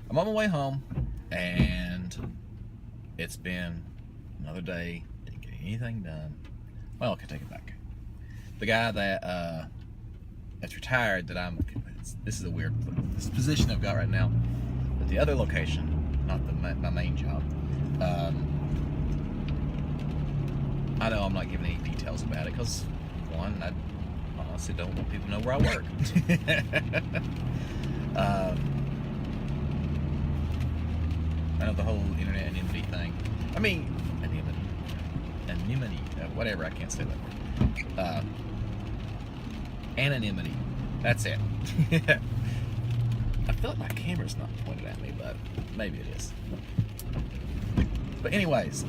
I'm on my way home, and it's been another day. Didn't get anything done. Well, I can take it back. The guy that's retired, this is a weird position I've got right now. At the other location, not my main job. I know I'm not giving any details about it because, one, I honestly don't want people to know where I work. I know the whole internet anonymity thing. I mean, anonymity, whatever, I can't say that word. Anonymity, that's it. I feel like my camera's not pointed at me, but maybe it is. But anyways,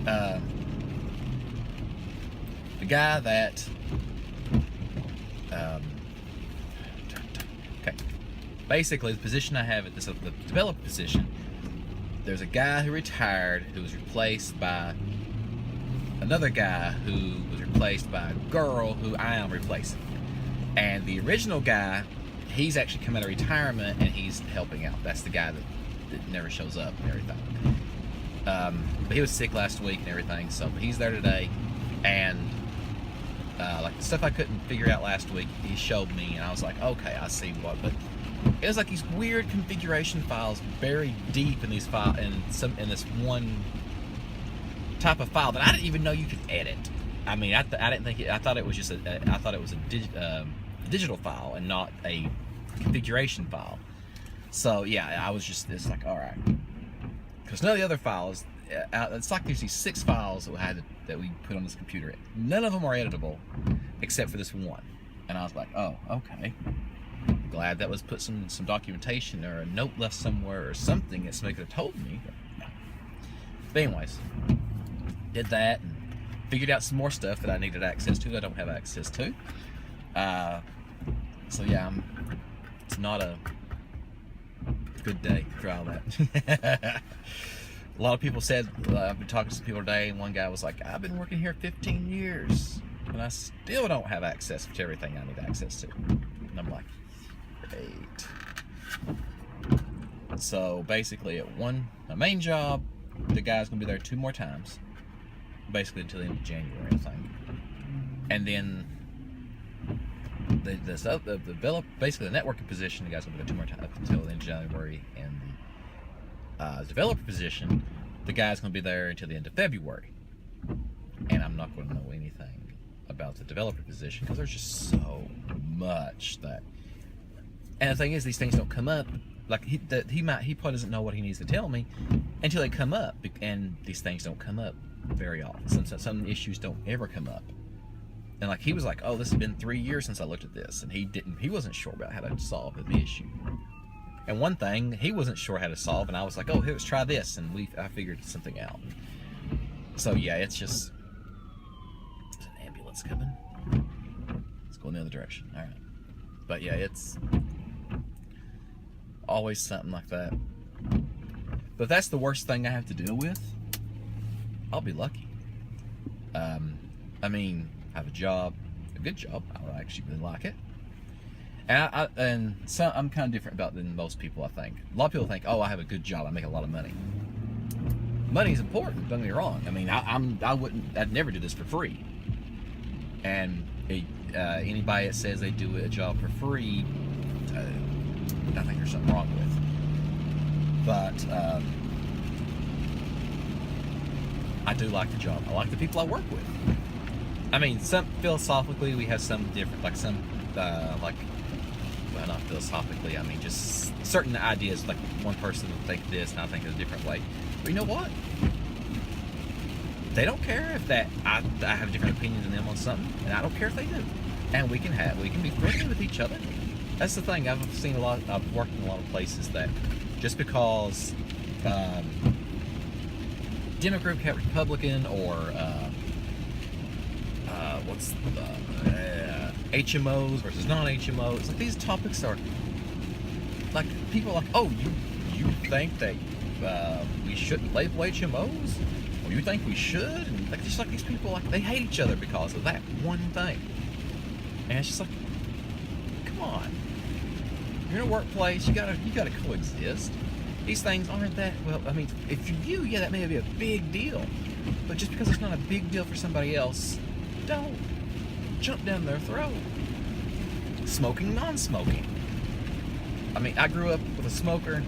the guy that, okay, basically the position I have at this, the developer position, there's a guy who retired who was replaced by another guy who was replaced by a girl who I am replacing. And the original guy, he's actually come out of retirement and he's helping out. That's the guy that never shows up and everything. But he was sick last week and everything, so he's there today. And like the stuff I couldn't figure out last week, he showed me, and I was like, okay, I see what. But it was like these weird configuration files buried deep in these files, in this one type of file that I didn't even know you could edit. I mean, I didn't think I thought it was just I thought it was a digital file and not a configuration file. So yeah, it's like, all right, because none of the other files, it's like there's these 6 files that we put on this computer. None of them are editable except for this one. And I was like, oh, okay. Glad that was put some documentation or a note left somewhere or something that somebody could have told me. But anyways, did that and figured out some more stuff that I needed access to that I don't have access to. So yeah, it's not a good day for all that. A lot of people said, I've been talking to some people today, and one guy was like, I've been working here 15 years and I still don't have access to everything I need access to. And I'm like, great. So basically at my main job, the guy's gonna be there 2 more times, basically until the end of January, I think. And then basically the networking position, the guy's gonna be there 2 more times up until the end of January, and the developer position, the guy's gonna be there until the end of February. And I'm not gonna know anything about the developer position because there's just so much that. And the thing is, these things don't come up. Like he probably doesn't know what he needs to tell me until they come up, and these things don't come up very often. Some issues don't ever come up. And like he was like, oh, this has been 3 years since I looked at this, and he wasn't sure about how to solve the issue. And one thing he wasn't sure how to solve, and I was like, oh, here, let's try this, and I figured something out. So yeah, it's just there's an ambulance coming. Let's go in the other direction. All right, but yeah, it's always something like that. But if that's the worst thing I have to deal with, I'll be lucky. I mean, I have a good job. I actually really like it. And so I'm kind of different about than most people, I think. A lot of people think, oh, I have a good job, I make a lot of money. Money's important, don't get me wrong. I mean, I'd never do this for free. And anybody that says they do a job for free, I think there's something wrong with. But I do like the job. I like the people I work with. I mean, philosophically, we have some different, like well, not philosophically, I mean, just certain ideas, like one person will think this and I think it a different way. But you know what? They don't care if I have a different opinion than them on something, and I don't care if they do. And we can be friendly with each other. That's the thing. I've worked in a lot of places that just because Democrat, Republican, or HMOs versus non-HMOs, like these topics are like people are like, oh, you think that we shouldn't label HMOs? Or you think we should? And like just like these people, like they hate each other because of that one thing. And it's just like, come on. You're in a workplace. You gotta coexist. These things aren't that well. I mean, if you, yeah, that may be a big deal, but just because it's not a big deal for somebody else, don't jump down their throat. Smoking, non-smoking. I mean, I grew up with a smoker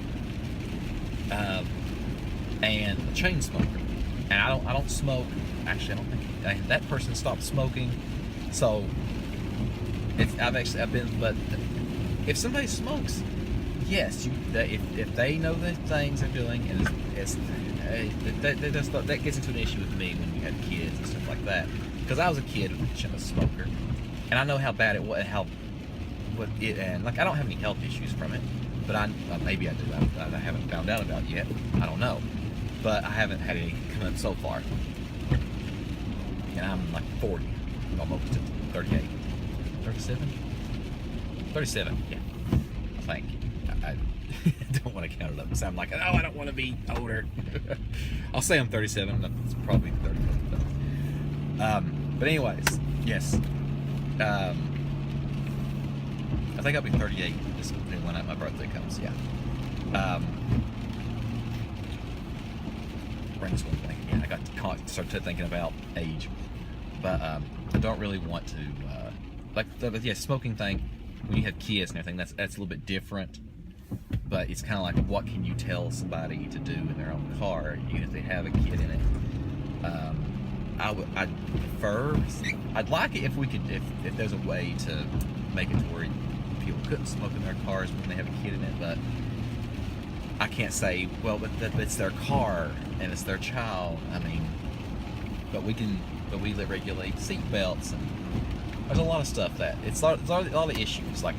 and a chain smoker, and I don't smoke. Actually, I don't think that person stopped smoking. So I've been, but if somebody smokes, yes, if they know the things they're doing, and that gets into an issue with me when we had kids and stuff like that. Because I was a kid, a smoker, and I know how bad it was, and like I don't have any health issues from it, but maybe I do. I haven't found out about yet. I don't know, but I haven't had any come up so far, and I'm like 40, almost 38, 37, 37. Yeah, I think. I don't want to count it up because I'm like, oh, I don't want to be older. I'll say I'm 37. It's probably 37. But anyways, yes. I think I'll be 38 when my birthday comes. Yeah. Brings one thing. Yeah, I got to start thinking about age, but I don't really want to like the smoking thing. When you have kids and everything, that's a little bit different. But it's kind of like, what can you tell somebody to do in their own car, even if they have a kid in it? I'd prefer. I'd like it if we could, if there's a way to make it to where people couldn't smoke in their cars when they have a kid in it. But I can't say, well, but it's their car and it's their child. I mean, but we regulate seat belts, and there's a lot of stuff that it's a lot of issues. Like,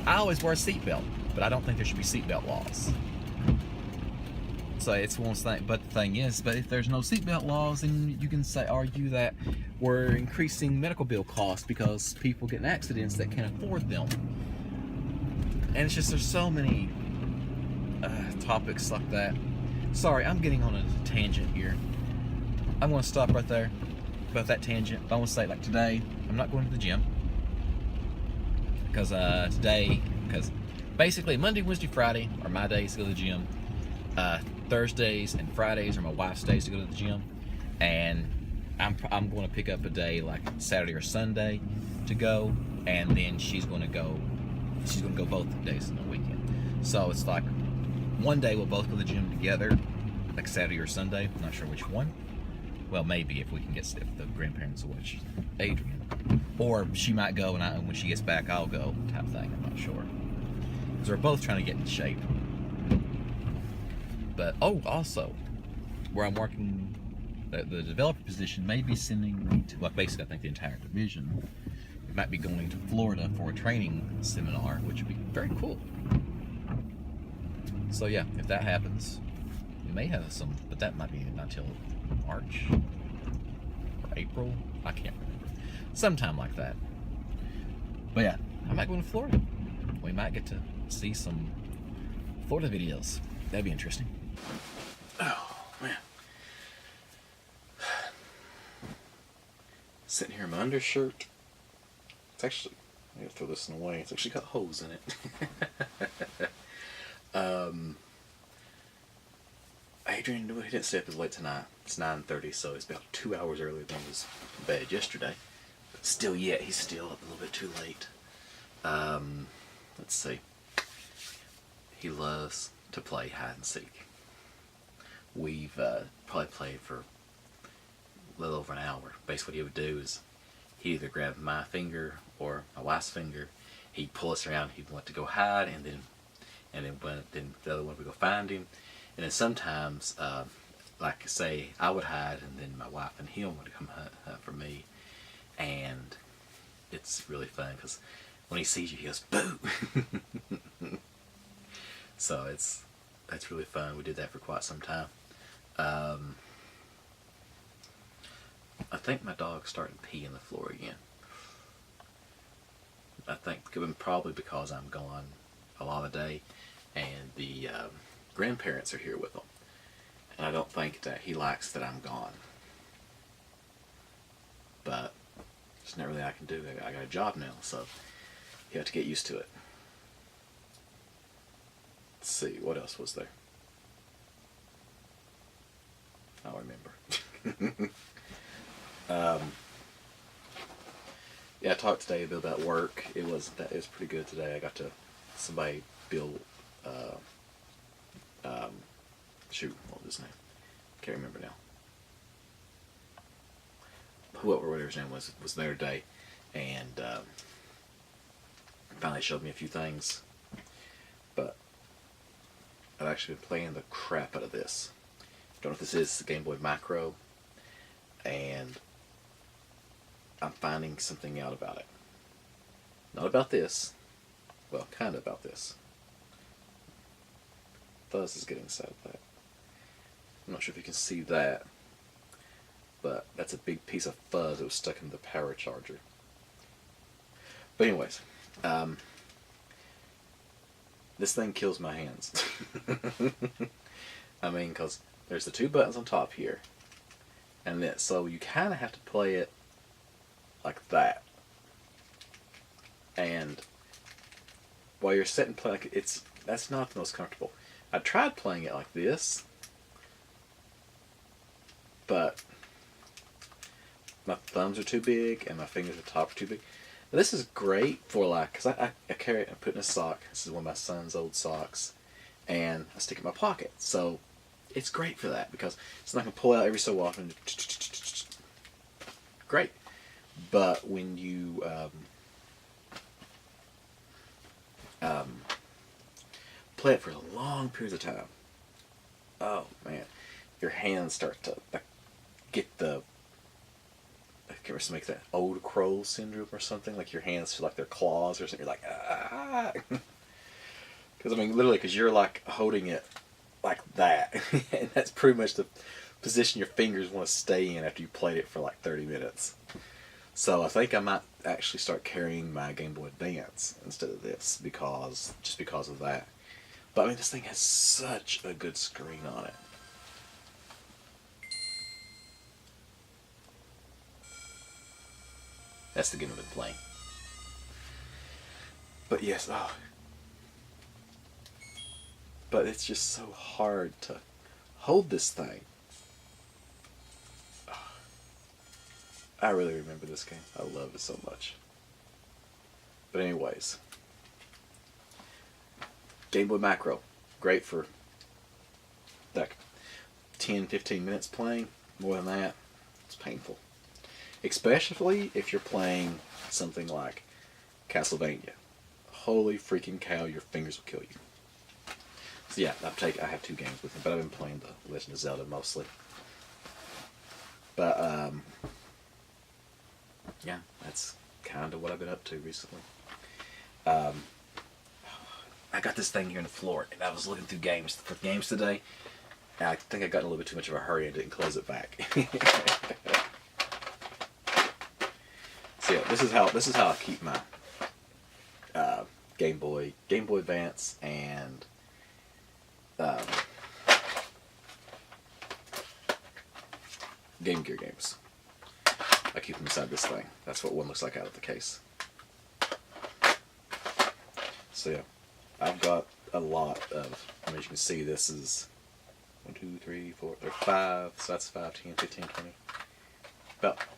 I always wear a seatbelt, but I don't think there should be seatbelt laws. So it's one thing, but the thing is, but if there's no seatbelt laws, then you can argue that we're increasing medical bill costs because people get in accidents that can't afford them. And it's just, there's so many topics like that. Sorry, I'm getting on a tangent here. I'm going to stop right there about that tangent. I want to say, like, today, I'm not going to the gym. Because because basically Monday, Wednesday, Friday are my days to go to the gym. Thursdays and Fridays are my wife's days to go to the gym, and I'm going to pick up a day like Saturday or Sunday to go, and then she's going to go both days in the weekend. So it's like one day we'll both go to the gym together, like Saturday or Sunday. I'm not sure which one. Well, maybe if the grandparents will watch Adrian, or she might go and when she gets back I'll go, type thing. I'm not sure, because we're both trying to get in shape. But also, where I'm working, the developer position may be sending me to, well, basically I think the entire division might be going to Florida for a training seminar, which would be very cool. So yeah, if that happens, we may have some, but that might be not until March or April. I can't remember. Sometime like that. But yeah, I might go to Florida. We might get to see some Florida videos. That'd be interesting. Oh, man. Sitting here in my undershirt. It's actually, I gotta throw this away. It's actually got holes in it. Adrian, he didn't stay up as late tonight. It's 9:30, so it's about 2 hours earlier than his bed yesterday. But still, he's still up a little bit too late. Let's see. He loves to play hide and seek. We've probably played for a little over an hour. Basically what he would do is he'd either grab my finger or my wife's finger, he'd pull us around, he'd want to go hide, and then the other one would go find him. And then sometimes, like say, I would hide, and then my wife and him would come hunt for me. And it's really fun, because when he sees you, he goes, boo! So that's really fun. We did that for quite some time. I think my dog's starting to pee on the floor again. I think probably because I'm gone a lot of the day, and the grandparents are here with him. And I don't think that he likes that I'm gone. But there's not really I can do. I got a job now, so you have to get used to it. let's see, what else was there? I don't remember. Yeah, I talked today a bit about work. It was pretty good today. I got to somebody build. Shoot, what was his name? Can't remember now. Whoever his name was there today, and finally showed me a few things. But I've actually been playing the crap out of this. Don't know if this is the Game Boy Micro, and I'm finding something out about it. Not about this. Well, kind of about this. Fuzz is getting inside of that. I'm not sure if you can see that, but that's a big piece of fuzz that was stuck in the power charger. But anyways, this thing kills my hands. I mean, because there's the two buttons on top here, and then so you kind of have to play it like that. And while you're sitting playing, like, that's not the most comfortable. I tried playing it like this, but my thumbs are too big and my fingers at the top are too big. Now, this is great for, like, because I carry it and put it in a sock. This is one of my son's old socks, and I stick it in my pocket. So it's great for that because it's not going to pull out every so often. Great. But when you play it for long periods of time, oh man, your hands start to get the, I can't remember, make that old crow syndrome or something. Like your hands feel like they're claws or something. You're like, ah. Because I mean, literally, because you're like holding it like that, and that's pretty much the position your fingers want to stay in after you played it for like 30 minutes. So I think I might actually start carrying my Game Boy Advance instead of this just because of that. But I mean, this thing has such a good screen on it. That's the game I've been playing. But yes, but it's just so hard to hold this thing. I really remember this game. I love it so much. But anyways, Game Boy Macro, great for like 10-15 minutes playing. More than that, it's painful. Especially if you're playing something like Castlevania. Holy freaking cow, your fingers will kill you. So yeah, I have 2 games with him, but I've been playing the Legend of Zelda mostly. But yeah, that's kind of what I've been up to recently. I got this thing here on the floor, and I was looking through games today, and I think I got in a little bit too much of a hurry and didn't close it back. So yeah, this is how I keep my Game Boy Advance and Game Gear games. I keep them inside this thing. That's what one looks like out of the case. So yeah, I've got a lot of, I mean, as you can see, this is 1, 2, 3, 4, there's 5, so that's 5, 10, 15, 20.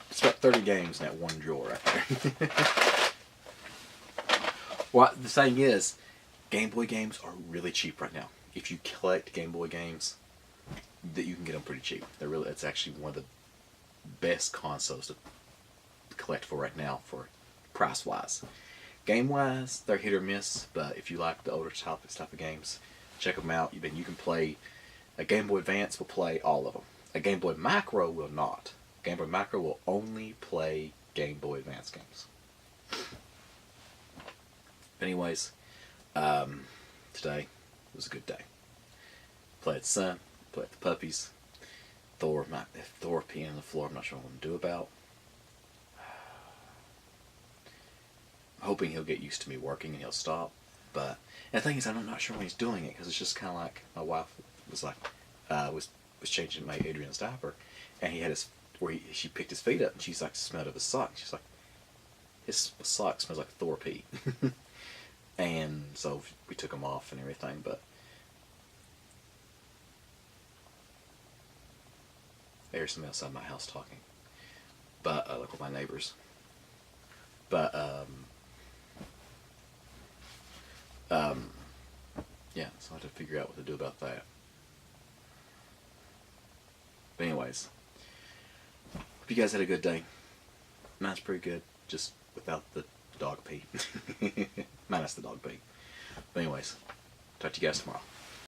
It's about 30 games in that one drawer right there. Well, the thing is, Game Boy games are really cheap right now. If you collect Game Boy games, that you can get them pretty cheap. It's actually one of the best consoles to collect for right now, for price-wise. Game-wise, they're hit or miss, but if you like the older type of games, check them out. You can play, a Game Boy Advance will play all of them. A Game Boy Micro will not. Game Boy Micro will only play Game Boy Advance games. Anyways, today was a good day. Played the sun, played the puppies. Thor peeing on the floor, I'm not sure what I'm going to do about. I'm hoping he'll get used to me working and he'll stop. But and the thing is, I'm not sure when he's doing it, because it's just kind of like my wife was like, was changing my Adrian's diaper, and he had she picked his feet up, and she's like, smelled of his sock. She's like, his sock smells like Thor pee. And so we took them off and everything, but I hear somebody outside my house talking. But, like with my neighbors. But, yeah, so I have to figure out what to do about that. But anyways, hope you guys had a good day. Mine's pretty good, just without the dog pee. Minus the dog pee. But anyways, talk to you guys tomorrow.